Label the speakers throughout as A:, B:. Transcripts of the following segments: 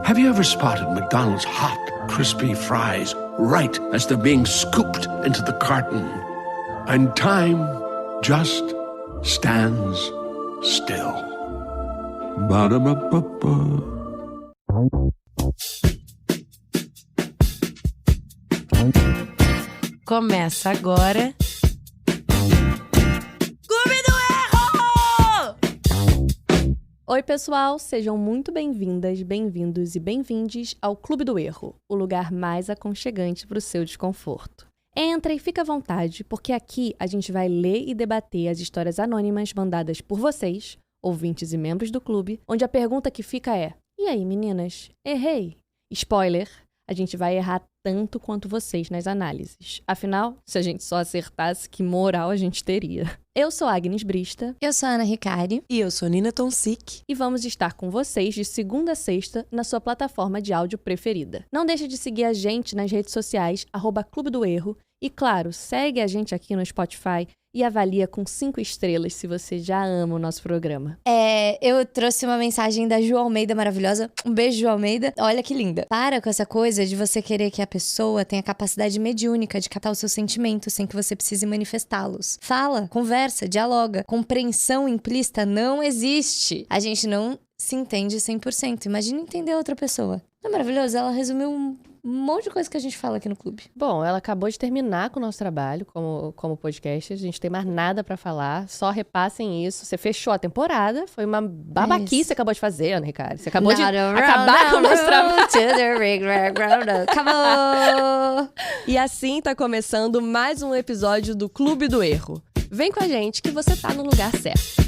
A: Have you ever spotted McDonald's hot, crispy fries right as they're being scooped into the carton? And time just stands still. Ba-da-ba-ba-ba.
B: Começa agora. Clube do Erro! Oi, pessoal, sejam muito bem-vindas, bem-vindos e bem-vindes ao Clube do Erro, o lugar mais aconchegante para o seu desconforto. Entra e fica à vontade, porque aqui a gente vai ler e debater as histórias anônimas mandadas por vocês, ouvintes e membros do clube, onde a pergunta que fica é: e aí, meninas? Errei? Spoiler! A gente vai errar tanto quanto vocês nas análises. Afinal, se a gente só acertasse, que moral a gente teria? Eu sou Agnes Brista.
C: Eu sou a Ana Ricari.
D: E eu sou Nina Tonsik.
B: E vamos estar com vocês de segunda a sexta na sua plataforma de áudio preferida. Não deixe de seguir a gente nas redes sociais, @Clube do Erro. E claro, segue a gente aqui no Spotify e avalia com 5 estrelas se você já ama o nosso programa.
C: Eu trouxe uma mensagem da Ju Almeida maravilhosa. Um beijo, Ju Almeida. Olha que linda. Para com essa coisa de você querer que a pessoa tenha capacidade mediúnica de captar os seus sentimentos sem que você precise manifestá-los. Fala, conversa, dialoga. Compreensão implícita não existe. A gente não se entende 100%. Imagina entender outra pessoa. Não é maravilhoso? Ela resumiu um monte de coisa que a gente fala aqui no clube.
B: Bom, ela acabou de terminar com o nosso trabalho como podcast. A gente tem mais nada pra falar. Só repassem isso. Você fechou a temporada. Foi uma babaquice que você acabou de fazer, Ana Ricari. Você acabou de acabar com o nosso trabalho.
C: Acabou!
D: E assim tá começando mais um episódio do Clube do Erro. Vem com a gente que você tá no lugar certo.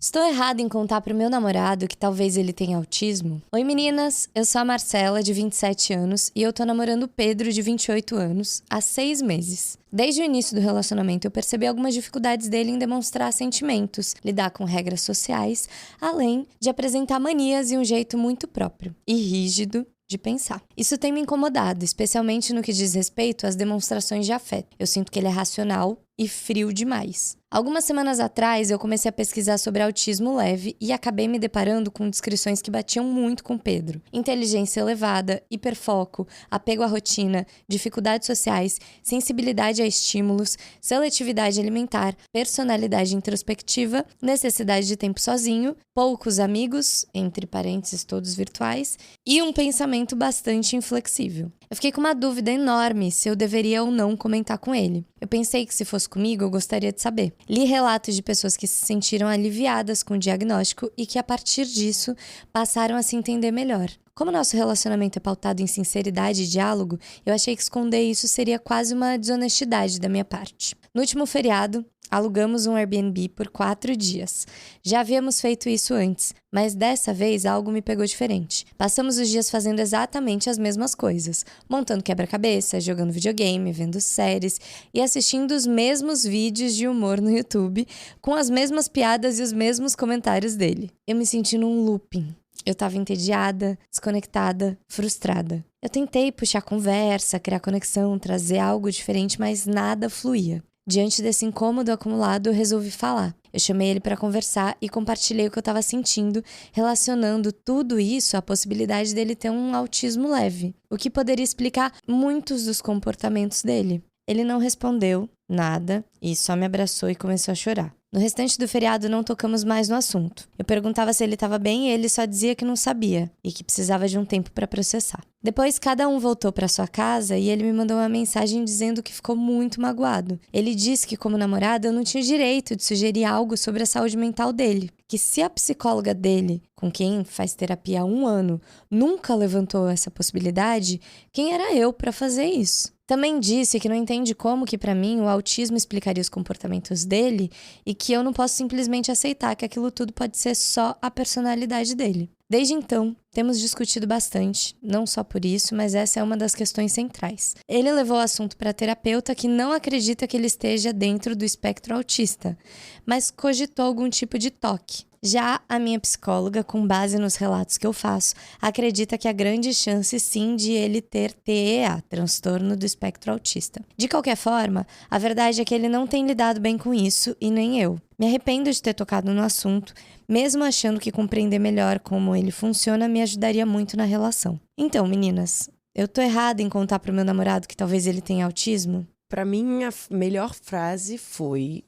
C: Estou errada em contar pro meu namorado que talvez ele tenha autismo? Oi meninas, eu sou a Marcela, de 27 anos, e eu tô namorando o Pedro, de 28 anos, há 6 meses. Desde o início do relacionamento eu percebi algumas dificuldades dele em demonstrar sentimentos, lidar com regras sociais, além de apresentar manias e um jeito muito próprio e rígido de pensar. Isso tem me incomodado, especialmente no que diz respeito às demonstrações de afeto. Eu sinto que ele é racional e frio demais. Algumas semanas atrás, eu comecei a pesquisar sobre autismo leve e acabei me deparando com descrições que batiam muito com Pedro. Inteligência elevada, hiperfoco, apego à rotina, dificuldades sociais, sensibilidade a estímulos, seletividade alimentar, personalidade introspectiva, necessidade de tempo sozinho, poucos amigos, entre parênteses todos virtuais, e um pensamento bastante inflexível. Eu fiquei com uma dúvida enorme se eu deveria ou não comentar com ele. Eu pensei que se fosse comigo, eu gostaria de saber. Li relatos de pessoas que se sentiram aliviadas com o diagnóstico e que, a partir disso, passaram a se entender melhor. Como nosso relacionamento é pautado em sinceridade e diálogo, eu achei que esconder isso seria quase uma desonestidade da minha parte. No último feriado, alugamos um Airbnb por 4 dias. Já havíamos feito isso antes, mas dessa vez algo me pegou diferente. Passamos os dias fazendo exatamente as mesmas coisas, montando quebra-cabeça, jogando videogame, vendo séries e assistindo os mesmos vídeos de humor no YouTube, com as mesmas piadas e os mesmos comentários dele. Eu me senti num looping. Eu tava entediada, desconectada, frustrada. Eu tentei puxar conversa, criar conexão, trazer algo diferente, mas nada fluía. Diante desse incômodo acumulado, eu resolvi falar. Eu chamei ele para conversar e compartilhei o que eu estava sentindo, relacionando tudo isso à possibilidade dele ter um autismo leve, o que poderia explicar muitos dos comportamentos dele. Ele não respondeu nada e só me abraçou e começou a chorar. No restante do feriado não tocamos mais no assunto. Eu perguntava se ele estava bem e ele só dizia que não sabia e que precisava de um tempo para processar. Depois cada um voltou para sua casa e ele me mandou uma mensagem dizendo que ficou muito magoado. Ele disse que, como namorada, eu não tinha direito de sugerir algo sobre a saúde mental dele. Que se a psicóloga dele, com quem faz terapia há 1 ano, nunca levantou essa possibilidade, quem era eu para fazer isso? Também disse que não entende como que, para mim, o autismo explicaria os comportamentos dele e que eu não posso simplesmente aceitar que aquilo tudo pode ser só a personalidade dele. Desde então, temos discutido bastante, não só por isso, mas essa é uma das questões centrais. Ele levou o assunto para a terapeuta, que não acredita que ele esteja dentro do espectro autista, mas cogitou algum tipo de toque. Já a minha psicóloga, com base nos relatos que eu faço, acredita que há grande chance sim de ele ter TEA, transtorno do espectro autista. De qualquer forma, a verdade é que ele não tem lidado bem com isso e nem eu. Me arrependo de ter tocado no assunto, mesmo achando que compreender melhor como ele funciona me ajudaria muito na relação. Então, meninas, eu tô errada em contar pro meu namorado que talvez ele tenha autismo?
E: Pra mim, a melhor frase foi...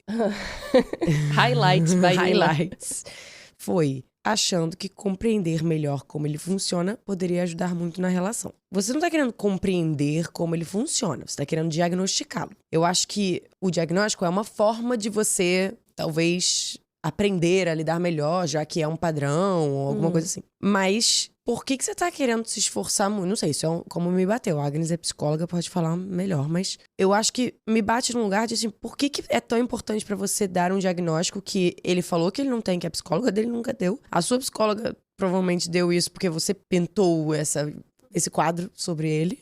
D: Highlights, vai
E: Highlights. Foi achando que compreender melhor como ele funciona poderia ajudar muito na relação. Você não tá querendo compreender como ele funciona, você tá querendo diagnosticá-lo. Eu acho que o diagnóstico é uma forma de você, talvez, aprender a lidar melhor, já que é um padrão ou alguma coisa assim. Mas... por que você tá querendo se esforçar muito? Não sei, isso é como me bateu. A Agnes é psicóloga, pode falar melhor. Mas eu acho que me bate num lugar de assim, por que é tão importante pra você dar um diagnóstico que ele falou que ele não tem, que a psicóloga dele nunca deu. A sua psicóloga provavelmente deu isso porque você pintou esse quadro sobre ele.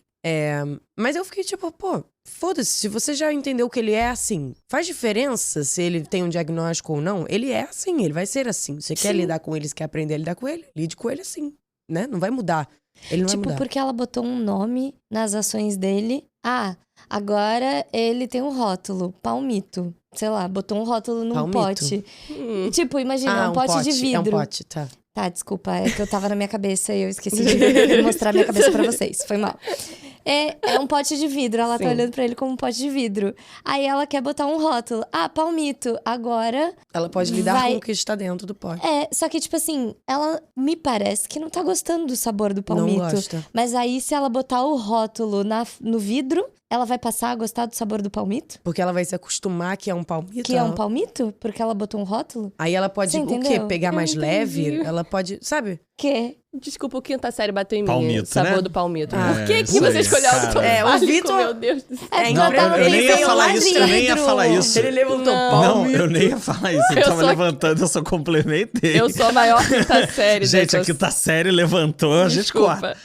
E: Mas eu fiquei tipo, pô, foda-se, se você já entendeu que ele é assim, faz diferença se ele tem um diagnóstico ou não? Ele é assim, ele vai ser assim. Você quer lidar com ele, você quer aprender a lidar com ele? Lide com ele assim. Né? Não vai mudar. Ele não vai mudar.
C: Porque ela botou um nome nas ações dele. Ah, agora ele tem um rótulo, palmito. Sei lá, botou um rótulo num pote. Tipo, imagina, um pote de vidro.
E: É um pote, tá.
C: Tá, desculpa, é que eu tava na minha cabeça e eu esqueci de mostrar minha cabeça pra vocês. Foi mal. É um pote de vidro, ela tá olhando pra ele como um pote de vidro. Aí ela quer botar um rótulo. Ah, palmito, agora...
E: ela pode lidar com o que está dentro do pote.
C: Só que tipo assim, ela me parece que não tá gostando do sabor do palmito.
E: Não gosta.
C: Mas aí se ela botar o rótulo no vidro, ela vai passar a gostar do sabor do palmito?
E: Porque ela vai se acostumar que é um palmito.
C: Que é um palmito? Porque ela botou um rótulo?
E: Aí ela pode, o quê? Pegar mais leve? Ela pode, sabe?
C: Que?
D: Desculpa, o quinta série bateu em mim.
F: Palmito,
D: sabor
F: né?
D: do palmito.
F: Ah,
D: Por que
F: isso
D: você
F: aí,
D: escolheu
F: cara.
D: o Tom
E: O Vitor...
D: Meu Deus do céu.
F: Não, eu nem ia falar isso, eu nem ia falar isso.
E: Ele levantou
F: Não,
E: palmito.
F: eu nem ia falar isso. Eu tava
D: sou-
F: levantando, eu só complementei.
D: Eu sou a maior quinta série
F: Gente, a
D: dessas...
F: quinta série levantou, a gente
D: Desculpa.
F: corta.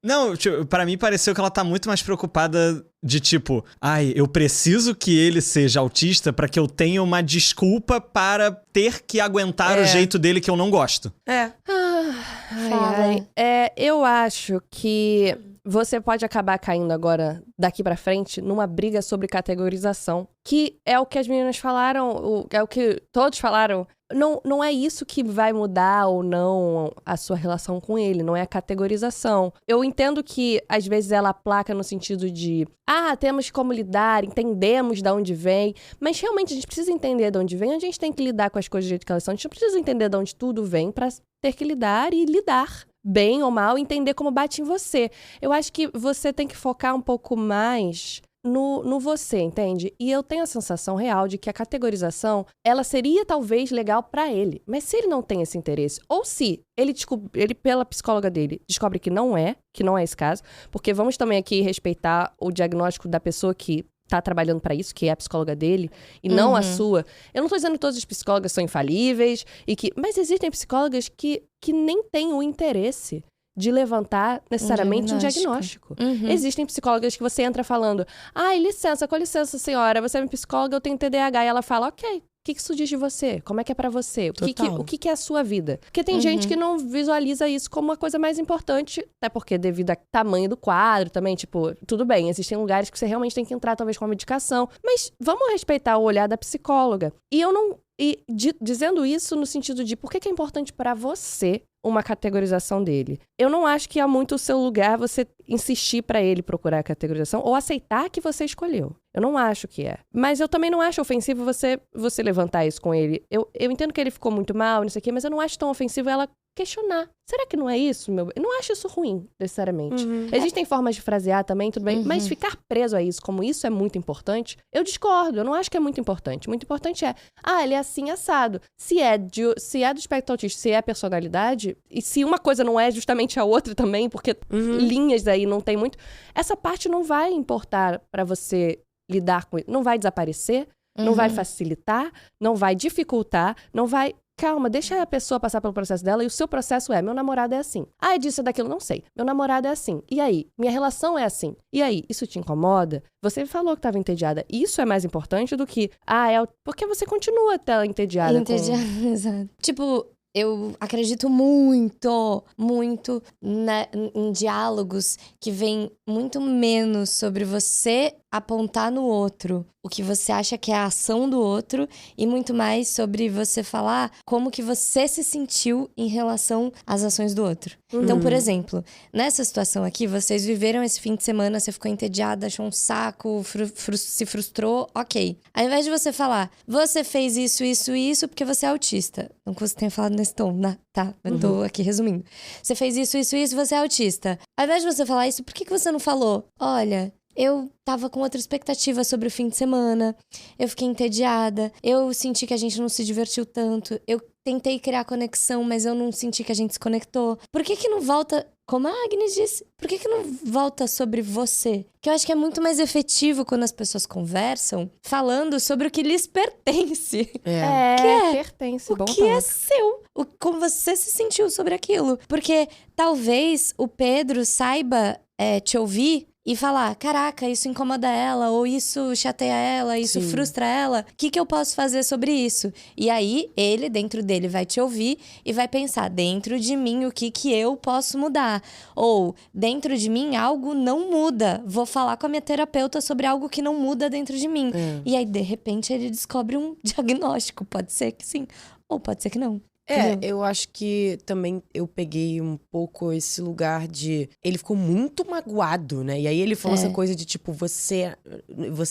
F: Não, tipo, pra mim pareceu que ela tá muito mais preocupada de tipo, eu preciso que ele seja autista pra que eu tenha uma desculpa para ter que aguentar o jeito dele que eu não gosto.
D: Eu acho que você pode acabar caindo agora, daqui pra frente, numa briga sobre categorização. Que é o que as meninas falaram, é o que todos falaram. Não é isso que vai mudar ou não a sua relação com ele, não é a categorização. Eu entendo que, às vezes, ela aplaca no sentido de temos como lidar, entendemos de onde vem, mas realmente a gente precisa entender de onde vem, a gente tem que lidar com as coisas do jeito que elas são, a gente não precisa entender de onde tudo vem pra ter que lidar e lidar. Bem ou mal, entender como bate em você. Eu acho que você tem que focar um pouco mais no você, entende? E eu tenho a sensação real de que a categorização, ela seria talvez legal pra ele. Mas se ele não tem esse interesse, ou se ele pela psicóloga dele, descobre que não é esse caso, porque vamos também aqui respeitar o diagnóstico da pessoa que tá trabalhando pra isso, que é a psicóloga dele, e não a sua. Eu não tô dizendo que todas as psicólogas são infalíveis, mas existem psicólogas que nem têm o interesse de levantar necessariamente um diagnóstico. Existem psicólogas que você entra falando, licença, com licença, senhora, você é minha psicóloga, eu tenho TDAH, e ela fala, ok, o que isso diz de você? Como é que é pra você? O que é a sua vida? Porque tem gente que não visualiza isso como uma coisa mais importante, até porque devido ao tamanho do quadro também, tipo, tudo bem, existem lugares que você realmente tem que entrar talvez com a medicação, mas vamos respeitar o olhar da psicóloga. Dizendo isso no sentido de por que é importante pra você uma categorização dele. Eu não acho que é muito o seu lugar você insistir pra ele procurar a categorização ou aceitar que você escolheu. Eu não acho que é. Mas eu também não acho ofensivo você levantar isso com ele. Eu entendo que ele ficou muito mal, não sei o quê, mas eu não acho tão ofensivo ela questionar. Será que não é isso, meu? Eu não acho isso ruim, necessariamente. Existem formas de frasear também, tudo bem, mas ficar preso a isso, como isso é muito importante, eu discordo, eu não acho que é muito importante. Muito importante é, ele é assim, assado. Se é do espectro autista, se é a personalidade, e se uma coisa não é justamente a outra também, porque linhas aí não tem muito, essa parte não vai importar pra você lidar com isso, não vai desaparecer, não vai facilitar, não vai dificultar, não vai... calma, deixa a pessoa passar pelo processo dela e o seu processo é, meu namorado é assim. Ah, é disso, é daquilo, não sei. Meu namorado é assim. E aí? Minha relação é assim. E aí? Isso te incomoda? Você falou que estava entediada. Isso é mais importante do que, porque você continua até entediada.
C: Exato. Tipo, eu acredito muito em diálogos que vêm muito menos sobre você apontar no outro o que você acha que é a ação do outro e muito mais sobre você falar como que você se sentiu em relação às ações do outro. Então, por exemplo, nessa situação aqui, vocês viveram esse fim de semana, você ficou entediada, achou um saco, se frustrou, ok. Ao invés de você falar, você fez isso, porque você é autista. Não que você tenha falado nesse tom, né? Tá, eu tô aqui resumindo. Você fez isso, você é autista. Ao invés de você falar isso, por que você não falou? Olha, eu tava com outra expectativa sobre o fim de semana, eu fiquei entediada, eu senti que a gente não se divertiu tanto, eu tentei criar conexão, mas eu não senti que a gente se conectou. Por que não volta, como a Agnes disse, por que não volta sobre você? Que eu acho que é muito mais efetivo quando as pessoas conversam falando sobre o que lhes pertence.
D: Pertence, bom
C: O que é seu. Como você se sentiu sobre aquilo. Porque talvez o Pedro saiba te ouvir e falar, caraca, isso incomoda ela, ou isso chateia ela, isso frustra ela. O que eu posso fazer sobre isso? E aí, ele, dentro dele, vai te ouvir e vai pensar, dentro de mim, o que eu posso mudar? Ou, dentro de mim, algo não muda. Vou falar com a minha terapeuta sobre algo que não muda dentro de mim. E aí, de repente, ele descobre um diagnóstico. Pode ser que sim, ou pode ser que não.
E: Eu acho que também eu peguei um pouco esse lugar de... Ele ficou muito magoado, né? E aí ele falou essa coisa de, tipo, você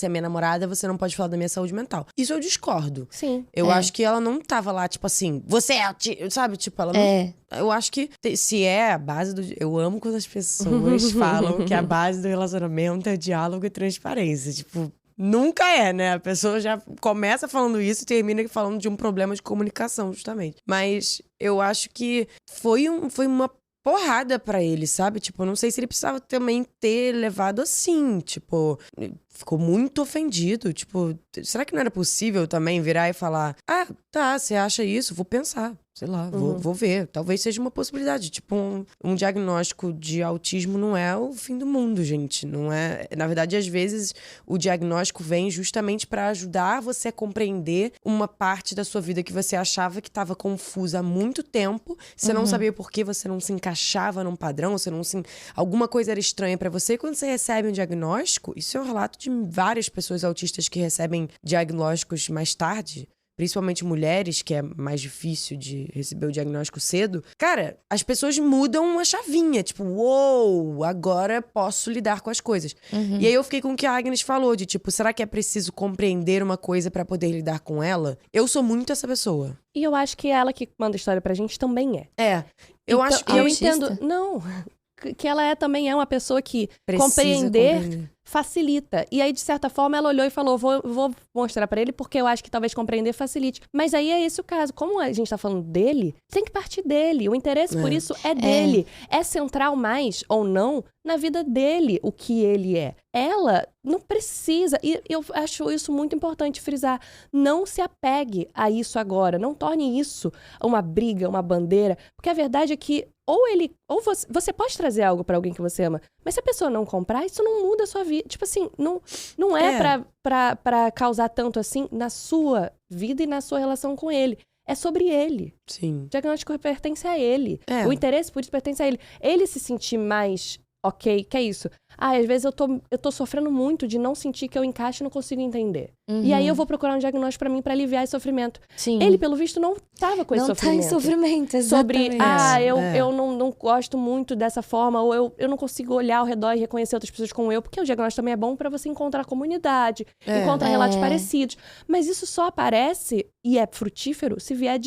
E: é minha namorada, você não pode falar da minha saúde mental. Isso eu discordo.
D: Sim.
E: Eu acho que ela não tava lá, tipo assim, você é... Sabe? Tipo, ela não... Eu acho que se é a base do... Eu amo quando as pessoas falam que a base do relacionamento é diálogo e transparência. Tipo... Nunca é, né? A pessoa já começa falando isso e termina falando de um problema de comunicação, justamente. Mas eu acho que foi uma porrada pra ele, sabe? Tipo, eu não sei se ele precisava também ter levado assim, tipo... Ficou muito ofendido, tipo... Será que não era possível também virar e falar... Ah, tá, você acha isso? Vou pensar. Sei lá, vou ver. Talvez seja uma possibilidade. Tipo, um diagnóstico de autismo não é o fim do mundo, gente. Não é... Na verdade, às vezes, o diagnóstico vem justamente pra ajudar você a compreender uma parte da sua vida que você achava que estava confusa há muito tempo. Você não sabia por que você não se encaixava num padrão, você não se... Alguma coisa era estranha pra você. E quando você recebe um diagnóstico, isso é um relato de várias pessoas autistas que recebem diagnósticos mais tarde, principalmente mulheres, que é mais difícil de receber o diagnóstico cedo. Cara, as pessoas mudam uma chavinha, tipo, uou, agora posso lidar com as coisas. E aí eu fiquei com o que a Agnes falou, de tipo, será que é preciso compreender uma coisa pra poder lidar com ela? Eu sou muito essa pessoa.
D: E eu acho que ela que manda história pra gente também é.
E: Eu
D: Então,
E: acho que...
D: eu entendo... Não, que ela também é uma pessoa que
E: Precisa
D: compreender facilita. E aí, de certa forma, ela olhou e falou, vou mostrar pra ele, porque eu acho que talvez compreender facilite. Mas aí é esse o caso. Como a gente tá falando dele, tem que partir dele. O interesse por isso é dele. É central mais ou não na vida dele, o que ele é. Ela não precisa, e eu acho isso muito importante frisar, não se apegue a isso agora, não torne isso uma briga, uma bandeira, porque a verdade é que ou você pode trazer algo pra alguém que você ama, mas se a pessoa não comprar, isso não muda a sua vida. Tipo assim, não é pra causar tanto assim na sua vida e na sua relação com ele. É sobre ele.
E: Sim.
D: O diagnóstico pertence a ele. O interesse por isso pertence a ele. Ele se sentir mais ok, que é isso. Às vezes eu tô sofrendo muito de não sentir que eu encaixo e não consigo entender. E aí eu vou procurar um diagnóstico pra mim pra aliviar esse sofrimento.
C: Sim.
D: Ele, pelo visto, não tava com esse sofrimento.
C: Não tá em sofrimento, exatamente.
D: Sobre, eu não gosto muito dessa forma, ou eu não consigo olhar ao redor e reconhecer outras pessoas como eu, porque o diagnóstico também é bom pra você encontrar comunidade, encontrar relatos parecidos. Mas isso só aparece e é frutífero se vier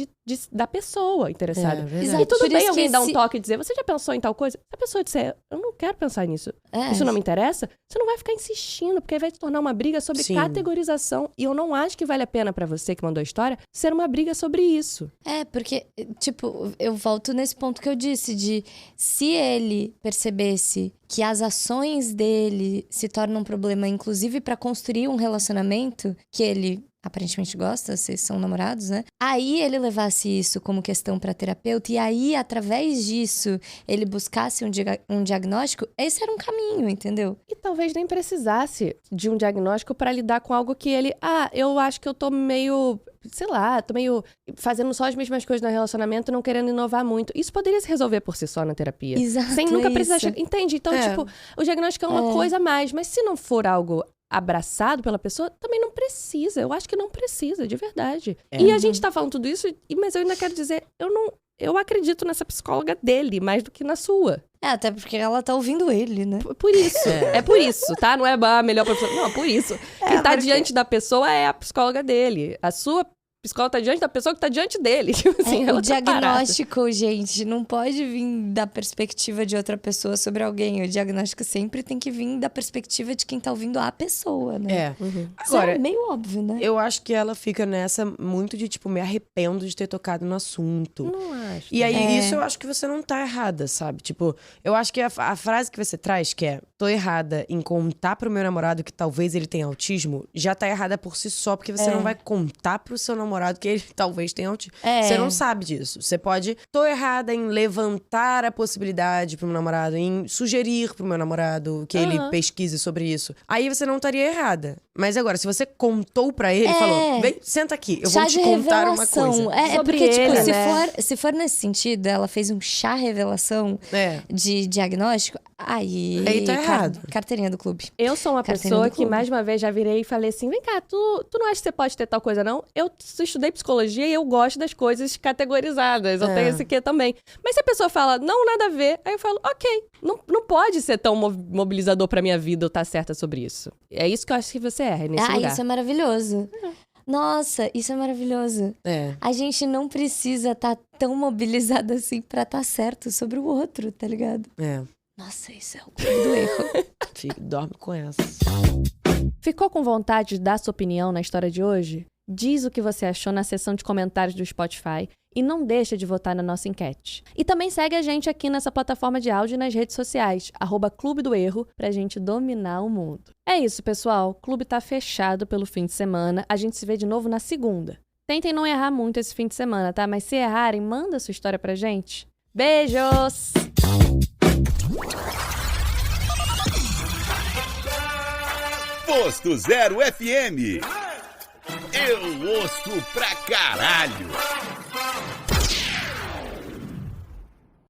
D: da pessoa interessada. E tudo bem alguém dar um toque e dizer, você já pensou em tal coisa? Se a pessoa disser, eu não quero pensar nisso, isso não me interessa, você não vai ficar insistindo, porque aí vai se tornar uma briga sobre categorização. E eu não acho que vale a pena pra você que mandou a história ser uma briga sobre isso.
C: Porque, tipo, eu volto nesse ponto que eu disse, de se ele percebesse que as ações dele se tornam um problema, inclusive pra construir um relacionamento que ele aparentemente gosta, vocês são namorados, né? Aí ele levasse isso como questão pra terapeuta e aí, através disso, ele buscasse um diagnóstico, esse era um caminho, entendeu?
D: E talvez nem precisasse de um diagnóstico pra lidar com algo que ele... eu acho que eu tô meio... Sei lá, tô meio fazendo só as mesmas coisas no relacionamento, não querendo inovar muito. Isso poderia se resolver por si só na terapia.
C: Exato,
D: sem nunca
C: é
D: precisar
C: isso.
D: Entende? Então, tipo, o diagnóstico é uma coisa a mais. Mas se não for algo abraçado pela pessoa, também não precisa. Eu acho que não precisa, de verdade. E a gente tá falando tudo isso, mas eu ainda quero dizer, eu acredito nessa psicóloga dele, mais do que na sua.
C: Até porque ela tá ouvindo ele, né?
D: Por isso. É por isso, tá? Não é a melhor professora. Não, por isso. Quem tá diante da pessoa é a psicóloga dele. A sua psicóloga tá diante da pessoa que tá diante dele. Tipo assim,
C: O diagnóstico, gente, não pode vir da perspectiva de outra pessoa sobre alguém. O diagnóstico sempre tem que vir da perspectiva de quem tá ouvindo a pessoa, né? Isso
E: Agora,
C: é meio óbvio, né?
E: eu acho que ela fica nessa muito de, tipo, me arrependo de ter tocado no assunto.
D: Não acho.
E: E aí, isso eu acho que você não tá errada, sabe? Tipo, eu acho que a frase que você traz, que é tô errada em contar pro meu namorado que talvez ele tenha autismo, já tá errada por si só, porque você não vai contar pro seu namorado que ele talvez tenha autismo. Você não sabe disso. Você pode... Tô errada em levantar a possibilidade pro meu namorado, em sugerir pro meu namorado que ele pesquise sobre isso. Aí você não estaria errada. Mas agora, se você contou pra ele, falou, vem, senta aqui, eu vou te contar uma coisa.
D: Sobre
C: porque, tipo,
D: ele,
C: se for nesse sentido, ela fez um chá revelação de diagnóstico, aí
E: tá errado.
C: Carteirinha do clube.
D: Eu sou uma
C: Carteirinha
D: pessoa
C: do
D: que
C: clube.
D: mais uma vez já virei e falei assim, vem cá, tu não acha que você pode ter tal coisa, não? Eu estudei psicologia e eu gosto das coisas categorizadas. Eu tenho esse quê também. Mas se a pessoa fala, não, nada a ver, aí eu falo, ok, não pode ser tão mobilizador pra minha vida eu estar certa sobre isso. É isso que eu acho que você erra nesse lugar.
C: Isso é maravilhoso. Nossa, isso é maravilhoso. A gente não precisa estar tão mobilizado assim pra estar certo sobre o outro, tá ligado? Nossa, isso é o clube do erro.
E: Dorme com essa.
B: Ficou com vontade de dar sua opinião na história de hoje? Diz o que você achou na seção de comentários do Spotify e não deixa de votar na nossa enquete. E também segue a gente aqui nessa plataforma de áudio e nas redes sociais, @Clube do Erro, pra gente dominar o mundo. É isso, pessoal. O clube tá fechado pelo fim de semana. A gente se vê de novo na segunda. Tentem não errar muito esse fim de semana, tá? Mas se errarem, manda sua história pra gente. Beijos!
G: Posto Zero FM. Eu ouço pra caralho.